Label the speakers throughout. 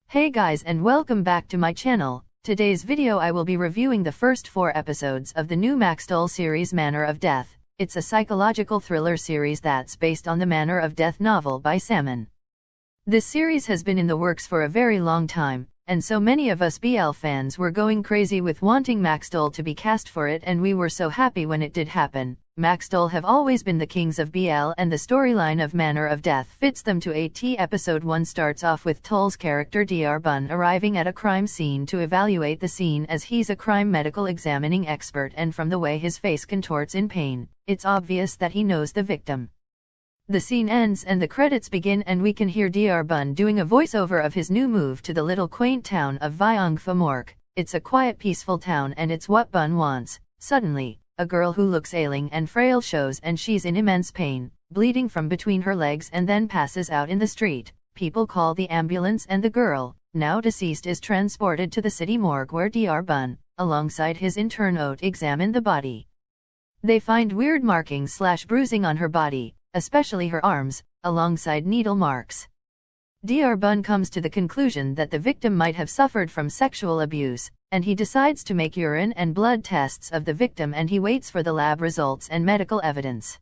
Speaker 1: Hey guys and welcome back to my channel. Today's video I will be reviewing the first 4 episodes of the new Maxdol series Manner of Death. It's a psychological thriller series that's based on the Manner of Death novel by Salmon. This series has been in the works for a very long time, and so many of us BL fans were going crazy with wanting Maxdol to be cast for it, and we were so happy when it did happen. Maxdol have always been the kings of BL, and the storyline of Manner of Death fits them to a T. Episode 1 starts off with Tull's character Dr. Bun arriving at a crime scene to evaluate the scene, as he's a crime medical examining expert, and from the way his face contorts in pain, it's obvious that he knows the victim. The scene ends and the credits begin, and we can hear Dr. Bun doing a voiceover of his new move to the little quaint town of Vyong Pha Mork. It's a quiet, peaceful town, and it's what Bun wants. Suddenly, a girl who looks ailing and frail shows, and she's in immense pain, bleeding from between her legs, and then passes out in the street. People call the ambulance, and the girl, now deceased, is transported to the city morgue where Dr. Bun, alongside his intern Oat, examine the body. They find weird markings/bruising on her body, especially her arms, alongside needle marks. Dr. Bun comes to the conclusion that the victim might have suffered from sexual abuse, and he decides to make urine and blood tests of the victim, and he waits for the lab results and medical evidence.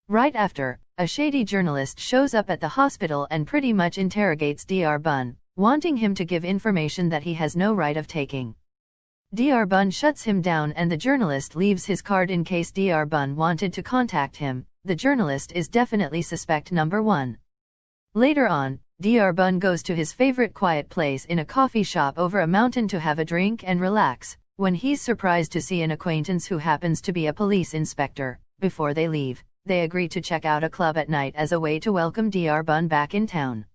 Speaker 1: Right after, a shady journalist shows up at the hospital and pretty much interrogates Dr. Bun, wanting him to give information that he has no right of taking. Dr. Bun shuts him down, and the journalist leaves his card in case Dr. Bun wanted to contact him. The journalist is definitely suspect number 1. Later on, Dr. Bun goes to his favorite quiet place in a coffee shop over a mountain to have a drink and relax, when he's surprised to see an acquaintance who happens to be a police inspector. Before they leave, they agree to check out a club at night as a way to welcome Dr. Bun back in town.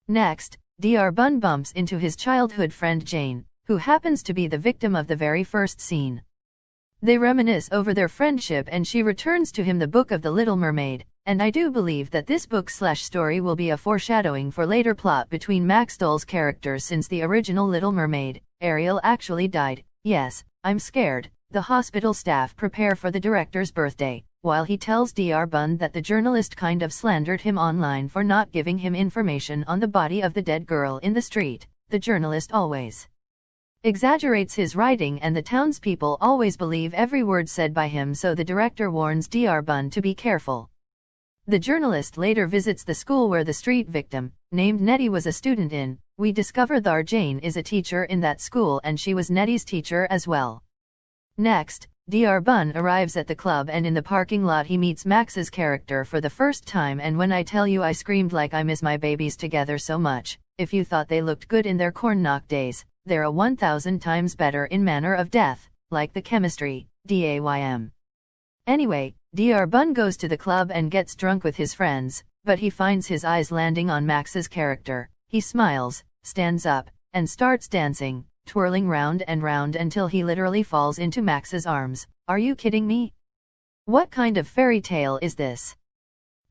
Speaker 1: Next, Dr. Bun bumps into his childhood friend Jane, who happens to be the victim of the very first scene. They reminisce over their friendship, and she returns to him the book of The Little Mermaid, and I do believe that this book/story will be a foreshadowing for later plot between Maxdol's characters, since the original Little Mermaid, Ariel, actually died. Yes, I'm scared. The hospital staff prepare for the director's birthday, while he tells Dr. Bun that the journalist kind of slandered him online for not giving him information on the body of the dead girl in the street. The journalist always exaggerates his writing, and the townspeople always believe every word said by him, so the director warns Dr. Bun to be careful. The journalist later visits the school where the street victim, named Nettie, was a student in. We discover that Jane is a teacher in that school, and she was Nettie's teacher as well. Next, Dr. Bun arrives at the club, and in the parking lot he meets Max's character for the first time, and when I tell you I screamed like I miss my babies together so much. If you thought they looked good in their corn knock days, they're a 1000 times better in Manner of Death, like the chemistry, DAYM. Anyway, Dr. Bun goes to the club and gets drunk with his friends, but he finds his eyes landing on Max's character. He smiles, stands up, and starts dancing, twirling round and round until he literally falls into Max's arms. Are you kidding me? What kind of fairy tale is this?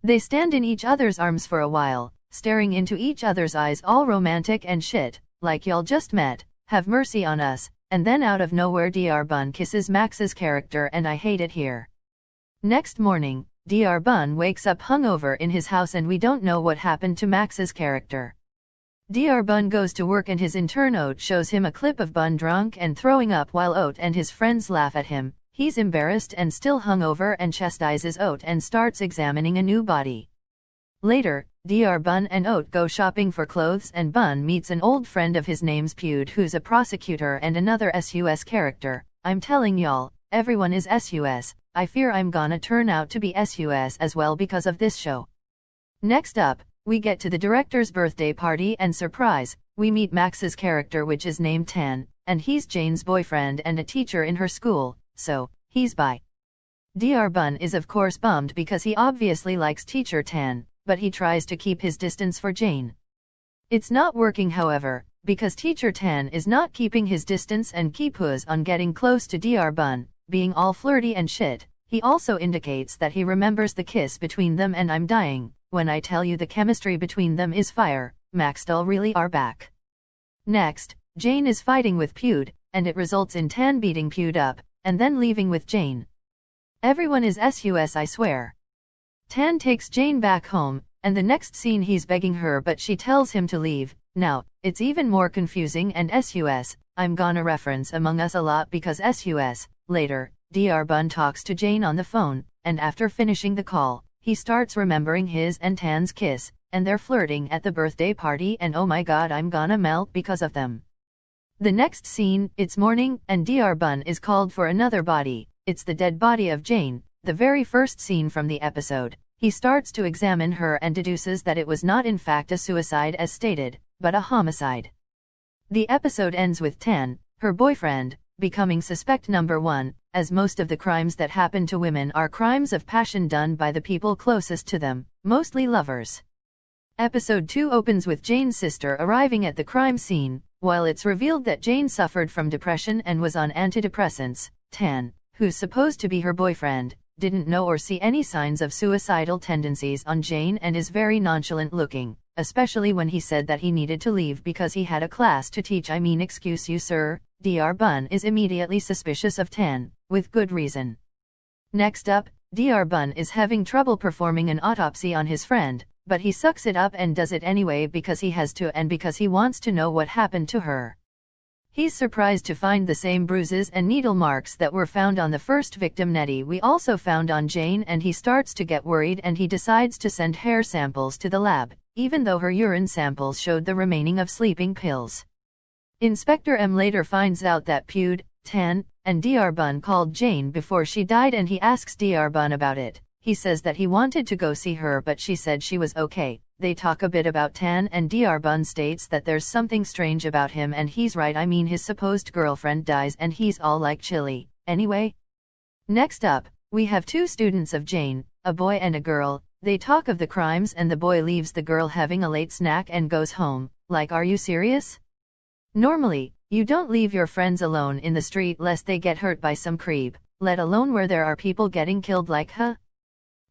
Speaker 1: They stand in each other's arms for a while, staring into each other's eyes, all romantic and shit, like y'all just met, have mercy on us. And then out of nowhere Dr. Bun kisses Max's character, and I hate it here. Next morning, Dr. Bun wakes up hungover in his house, and we don't know what happened to Max's character. Dr. Bun goes to work, and his intern Oat shows him a clip of Bun drunk and throwing up while Oat and his friends laugh at him. He's embarrassed and still hungover and chastises Oat and starts examining a new body. Later, Dr. Bun and Oat go shopping for clothes, and Bun meets an old friend of his named Pud, who's a prosecutor and another SUS character. I'm telling y'all, everyone is SUS. I fear I'm gonna turn out to be SUS as well because of this show. Next up, we get to the director's birthday party, and surprise, we meet Max's character, which is named Tan, and he's Jane's boyfriend and a teacher in her school, so he's bi. Dr. Bun is of course bummed because he obviously likes teacher Tan, but he tries to keep his distance for Jane. It's not working, however, because teacher Tan is not keeping his distance and keeps on getting close to Dr. Bun, being all flirty and shit. He also indicates that he remembers the kiss between them, and I'm dying when I tell you the chemistry between them is fire. Maxdol really are back. Next, Jane is fighting with Pud, and it results in Tan beating Pud up, and then leaving with Jane. Everyone is SUS, I swear. Tan takes Jane back home, and the next scene he's begging her, but she tells him to leave. Now, it's even more confusing and sus, I'm gonna reference Among Us a lot because sus. Later, Dr. Bun talks to Jane on the phone, and after finishing the call, he starts remembering his and Tan's kiss, and they're flirting at the birthday party and oh my god I'm gonna melt because of them. The next scene, it's morning, and Dr. Bun is called for another body. It's the dead body of Jane, the very first scene from the episode. He starts to examine her and deduces that it was not in fact a suicide as stated, but a homicide. The episode ends with Tan, her boyfriend, becoming suspect number 1, as most of the crimes that happen to women are crimes of passion done by the people closest to them, mostly lovers. Episode 2 opens with Jane's sister arriving at the crime scene. While it's revealed that Jane suffered from depression and was on antidepressants, Tan, who's supposed to be her boyfriend, didn't know or see any signs of suicidal tendencies on Jane and is very nonchalant looking, especially when he said that he needed to leave because he had a class to teach. Excuse you sir. Dr. Bun is immediately suspicious of Tan, with good reason. Next up, Dr. Bun is having trouble performing an autopsy on his friend, but he sucks it up and does it anyway because he has to and because he wants to know what happened to her. He's surprised to find the same bruises and needle marks that were found on the first victim Nettie we also found on Jane, and he starts to get worried and he decides to send hair samples to the lab, even though her urine samples showed the remaining of sleeping pills. Inspector M later finds out that Pud, Tan, and Dr. Bun called Jane before she died and he asks Dr. Bun about it. He says that he wanted to go see her but she said she was okay. They talk a bit about Tan and Dr. Bun states that there's something strange about him and he's right. His supposed girlfriend dies and he's all like chilly. Anyway. Next up, we have 2 students of Jane, a boy and a girl. They talk of the crimes and the boy leaves the girl having a late snack and goes home. Like, are you serious? Normally, you don't leave your friends alone in the street lest they get hurt by some creep, let alone where there are people getting killed like huh?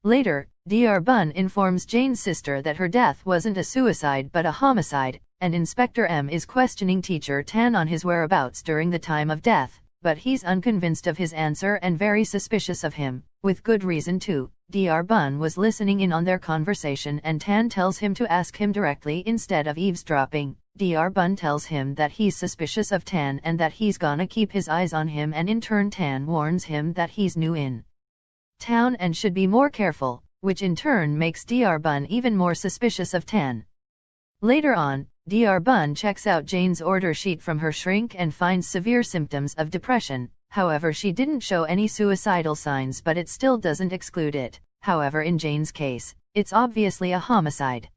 Speaker 1: Later, Dr. Bun informs Jane's sister that her death wasn't a suicide but a homicide, and Inspector M is questioning teacher Tan on his whereabouts during the time of death, but he's unconvinced of his answer and very suspicious of him, with good reason too. Dr. Bun was listening in on their conversation and Tan tells him to ask him directly instead of eavesdropping. Dr. Bun tells him that he's suspicious of Tan and that he's gonna keep his eyes on him, and in turn Tan warns him that he's new in town and should be more careful, which in turn makes Dr. Bun even more suspicious of Tan. Later on, Dr. Bun checks out Jane's order sheet from her shrink and finds severe symptoms of depression. However, she didn't show any suicidal signs, but it still doesn't exclude it. However, in Jane's case, it's obviously a homicide.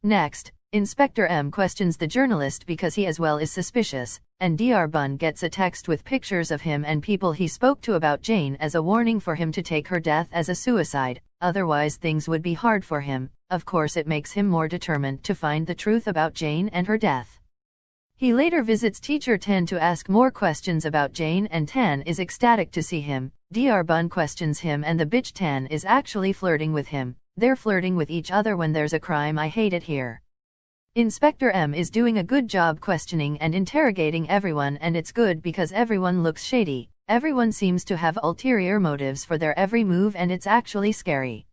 Speaker 1: Next, Inspector M questions the journalist because he as well is suspicious, and Dr. Bun gets a text with pictures of him and people he spoke to about Jane as a warning for him to take her death as a suicide, otherwise things would be hard for him. Of course, it makes him more determined to find the truth about Jane and her death. He later visits teacher Tan to ask more questions about Jane, and Tan is ecstatic to see him. Dr. Bun questions him and the bitch Tan is actually flirting with him. They're flirting with each other when there's a crime. I hate it here. Inspector M is doing a good job questioning and interrogating everyone, and it's good because everyone looks shady. Everyone seems to have ulterior motives for their every move, and it's actually scary.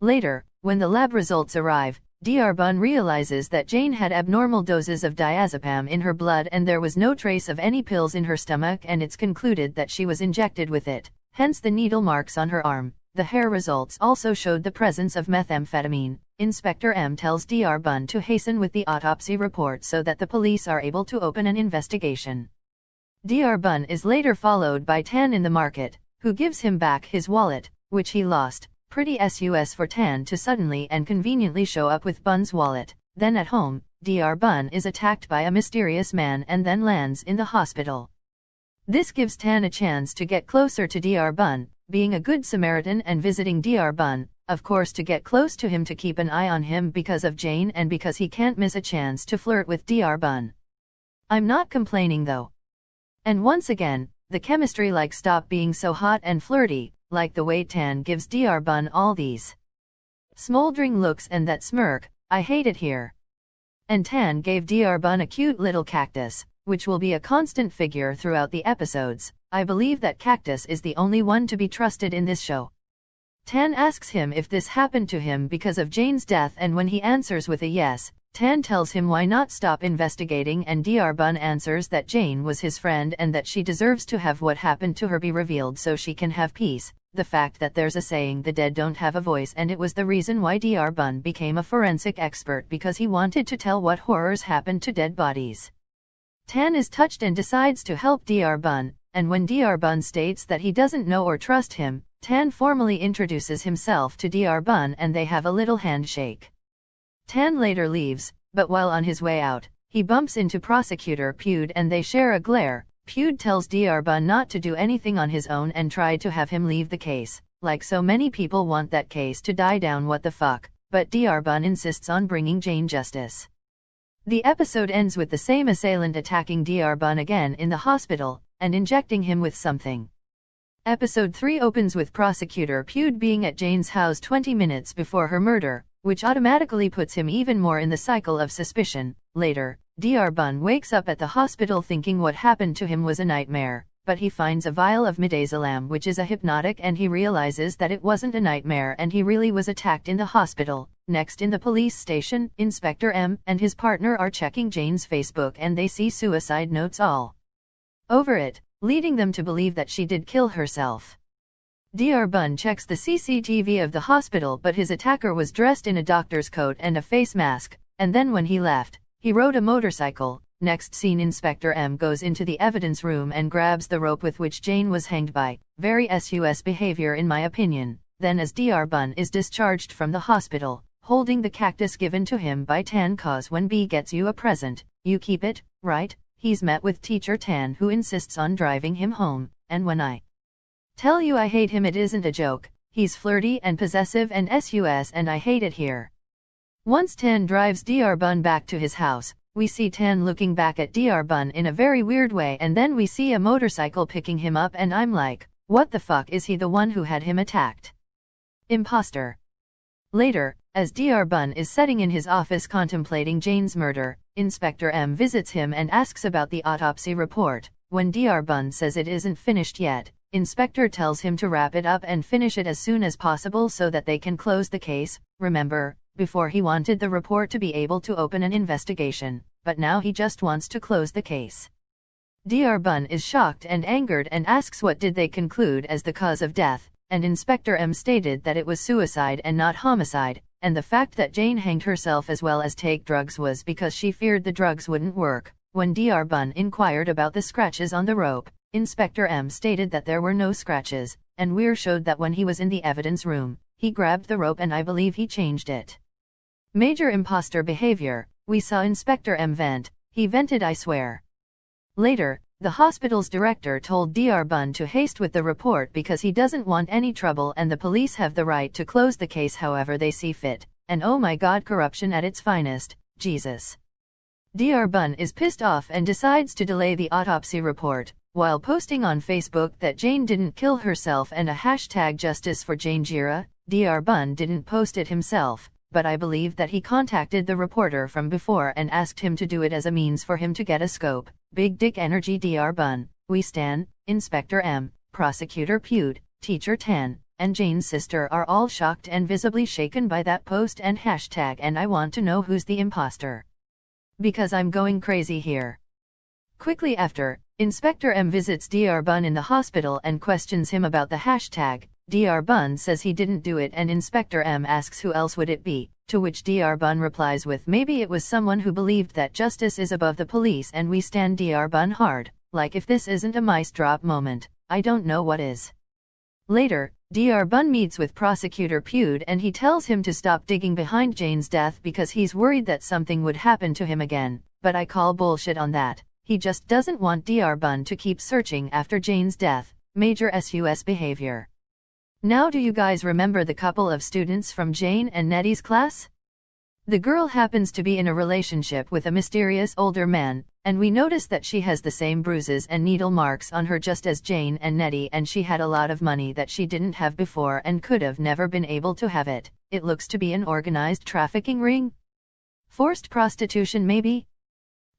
Speaker 1: Later, when the lab results arrive, Dr. Bun realizes that Jane had abnormal doses of diazepam in her blood and there was no trace of any pills in her stomach, and it's concluded that she was injected with it, hence the needle marks on her arm. The hair results also showed the presence of methamphetamine. Inspector M tells Dr. Bun to hasten with the autopsy report so that the police are able to open an investigation. Dr. Bun is later followed by Tan in the market, who gives him back his wallet, which he lost. Pretty sus for Tan to suddenly and conveniently show up with Bun's wallet. Then at home, Dr. Bun is attacked by a mysterious man and then lands in the hospital. This gives Tan a chance to get closer to Dr. Bun, being a good Samaritan and visiting Dr. Bun, of course to get close to him to keep an eye on him because of Jane and because he can't miss a chance to flirt with Dr. Bun. I'm not complaining though. And once again, the chemistry stop being so hot and flirty, like the way Tan gives Dr. Bun all these smoldering looks and that smirk. I hate it here. And Tan gave Dr. Bun a cute little cactus, which will be a constant figure throughout the episodes. I believe that Cactus is the only one to be trusted in this show. Tan asks him if this happened to him because of Jane's death, and when he answers with a yes, Tan tells him why not stop investigating, and Dr. Bun answers that Jane was his friend and that she deserves to have what happened to her be revealed so she can have peace. The fact that there's a saying the dead don't have a voice, and it was the reason why Dr. Bun became a forensic expert, because he wanted to tell what horrors happened to dead bodies. Tan is touched and decides to help Dr. Bun, and when Dr. Bun states that he doesn't know or trust him, Tan formally introduces himself to Dr. Bun and they have a little handshake. Tan later leaves, but while on his way out, he bumps into Prosecutor Pugh and they share a glare. Pugh tells Dr. Bun not to do anything on his own and tried to have him leave the case, like so many people want that case to die down, what the fuck, but Dr. Bun insists on bringing Jane justice. The episode ends with the same assailant attacking Dr. Bun again in the hospital, and injecting him with something. Episode 3 opens with Prosecutor Pugh being at Jane's house 20 minutes before her murder, which automatically puts him even more in the cycle of suspicion. Later, Dr. Bun wakes up at the hospital thinking what happened to him was a nightmare, but he finds a vial of midazolam, which is a hypnotic, and he realizes that it wasn't a nightmare and he really was attacked in the hospital. Next, in the police station, Inspector M and his partner are checking Jane's Facebook and they see suicide notes all over it, leading them to believe that she did kill herself. Dr. Bun checks the CCTV of the hospital, but his attacker was dressed in a doctor's coat and a face mask, and then when he left, he rode a motorcycle. Next scene, Inspector M goes into the evidence room and grabs the rope with which Jane was hanged by. Very sus behavior in my opinion. Then as Dr. Bun is discharged from the hospital, holding the cactus given to him by Tan, cause when B gets you a present, you keep it, right? He's met with Teacher Tan, who insists on driving him home, and when I tell you I hate him, it isn't a joke. He's flirty and possessive and sus, and I hate it here. Once Tan drives Dr. Bun back to his house, we see Tan looking back at Dr. Bun in a very weird way, and then we see a motorcycle picking him up and I'm like, what the fuck, is he the one who had him attacked? Imposter. Later, as Dr. Bun is sitting in his office contemplating Jane's murder, Inspector M visits him and asks about the autopsy report. When Dr. Bun says it isn't finished yet, Inspector tells him to wrap it up and finish it as soon as possible so that they can close the case. Remember, before he wanted the report to be able to open an investigation, but now he just wants to close the case. Dr. Bun is shocked and angered and asks what did they conclude as the cause of death, and Inspector M stated that it was suicide and not homicide, and the fact that Jane hanged herself as well as take drugs was because she feared the drugs wouldn't work. When Dr. Bun inquired about the scratches on the rope, Inspector M stated that there were no scratches, and Weir showed that when he was in the evidence room, he grabbed the rope and I believe he changed it. Major imposter behavior. We saw Inspector M vent. He vented, I swear. Later, the hospital's director told Dr. Bun to haste with the report because he doesn't want any trouble and the police have the right to close the case however they see fit. And oh my god, corruption at its finest, Jesus. Dr. Bun is pissed off and decides to delay the autopsy report, while posting on Facebook that Jane didn't kill herself and a hashtag justice for Jane Gira. Dr. Bun didn't post it himself, but I believe that he contacted the reporter from before and asked him to do it as a means for him to get a scope. Big dick energy, Dr. Bun. We stan. Inspector M, Prosecutor Pugh, Teacher Tan, and Jane's sister are all shocked and visibly shaken by that post and hashtag, and I want to know who's the imposter. Because I'm going crazy here. Quickly after, Inspector M visits Dr. Bun in the hospital and questions him about the hashtag. Dr. Bun says he didn't do it and Inspector M asks who else would it be, to which Dr. Bun replies with maybe it was someone who believed that justice is above the police, and we stand Dr. Bun hard. Like if this isn't a mic drop moment, I don't know what is. Later, Dr. Bun meets with Prosecutor Pugh and he tells him to stop digging behind Jane's death because he's worried that something would happen to him again, but I call bullshit on that. He just doesn't want Dr. Bun to keep searching after Jane's death. Major sus behavior. Now do you guys remember the couple of students from Jane and Nettie's class? The girl happens to be in a relationship with a mysterious older man, and we notice that she has the same bruises and needle marks on her just as Jane and Nettie, and she had a lot of money that she didn't have before and could have never been able to have it. It looks to be an organized trafficking ring? Forced prostitution maybe?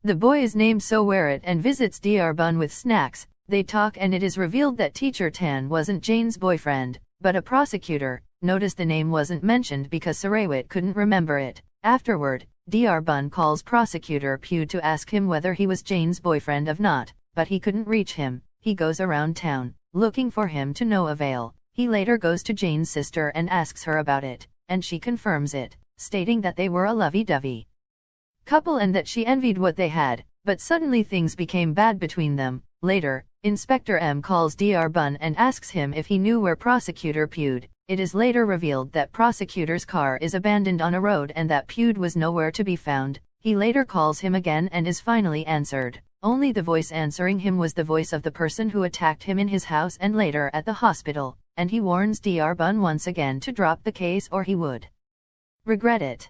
Speaker 1: The boy is named So Wear It and visits Dr. Bun with snacks. They talk and it is revealed that Teacher Tan wasn't Jane's boyfriend, but a prosecutor. Notice the name wasn't mentioned because Sarawit couldn't remember it. Afterward, Dr. Bun calls Prosecutor Pugh to ask him whether he was Jane's boyfriend or not, but he couldn't reach him. He goes around town, looking for him to no avail. He later goes to Jane's sister and asks her about it, and she confirms it, stating that they were a lovey-dovey couple and that she envied what they had, but suddenly things became bad between them. Later, Inspector M calls Dr. Bun and asks him if he knew where Prosecutor Pugh. It is later revealed that Prosecutor's car is abandoned on a road and that Pugh was nowhere to be found. He later calls him again and is finally answered. Only the voice answering him was the voice of the person who attacked him in his house and later at the hospital, and he warns Dr. Bun once again to drop the case or he would regret it.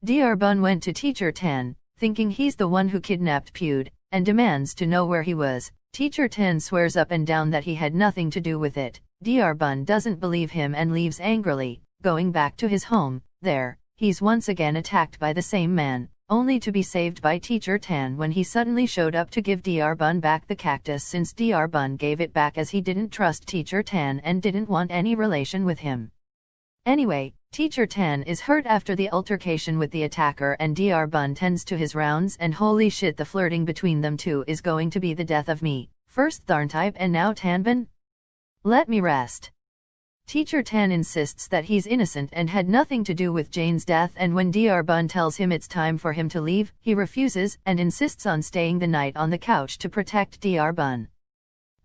Speaker 1: Dr. Bun went to Teacher Tan, thinking he's the one who kidnapped Pugh, and demands to know where he was. Teacher Tan swears up and down that he had nothing to do with it. Dr. Bun doesn't believe him and leaves angrily, going back to his home. There, he's once again attacked by the same man, only to be saved by Teacher Tan when he suddenly showed up to give Dr. Bun back the cactus since Dr. Bun gave it back as he didn't trust Teacher Tan and didn't want any relation with him. Anyway, Teacher Tan is hurt after the altercation with the attacker and Dr. Bun tends to his rounds and holy shit, the flirting between them two is going to be the death of me. First Tharntype and now Tanban? Let me rest. Teacher Tan insists that he's innocent and had nothing to do with Jane's death, and when Dr. Bun tells him it's time for him to leave, he refuses and insists on staying the night on the couch to protect Dr. Bun.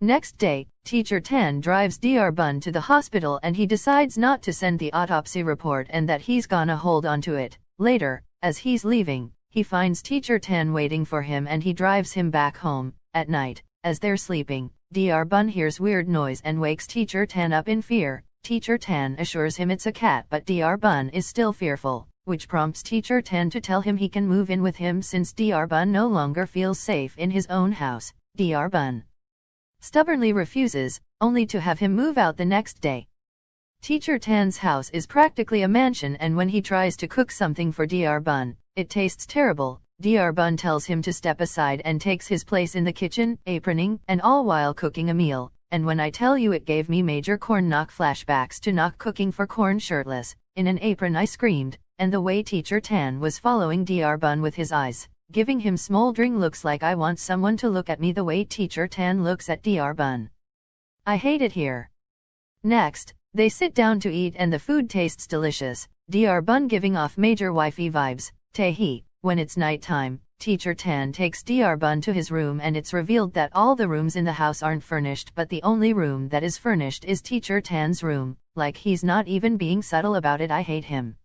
Speaker 1: Next day, Teacher Tan drives Dr. Bun to the hospital and he decides not to send the autopsy report and that he's gonna hold on to it. Later, as he's leaving, he finds Teacher Tan waiting for him and he drives him back home. At night, as they're sleeping, Dr. Bun hears weird noise and wakes Teacher Tan up in fear. Teacher Tan assures him it's a cat, but Dr. Bun is still fearful, which prompts Teacher Tan to tell him he can move in with him since Dr. Bun no longer feels safe in his own house. Dr. Bun stubbornly refuses, only to have him move out the next day. Teacher Tan's house is practically a mansion, and when he tries to cook something for Dr. Bun, it tastes terrible. Dr. Bun tells him to step aside and takes his place in the kitchen, aproning, and all while cooking a meal. And when I tell you it gave me major corn knock flashbacks to knock cooking for corn shirtless, in an apron, I screamed, and the way Teacher Tan was following Dr. Bun with his eyes, giving him smoldering looks like I want someone to look at me the way Teacher Tan looks at Dr. Bun. I hate it here. Next, they sit down to eat and the food tastes delicious, Dr. Bun giving off major wifey vibes. Tae-hee. When it's night time, Teacher Tan takes Dr. Bun to his room and it's revealed that all the rooms in the house aren't furnished, but the only room that is furnished is Teacher Tan's room. Like he's not even being subtle about it. I hate him.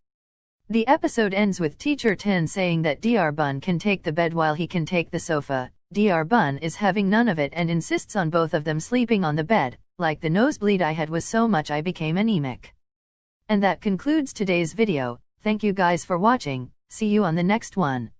Speaker 1: The episode ends with Teacher Tan saying that Dr. Bun can take the bed while he can take the sofa. Dr. Bun is having none of it and insists on both of them sleeping on the bed. Like the nosebleed I had was so much I became anemic. And that concludes today's video. Thank you guys for watching. See you on the next one.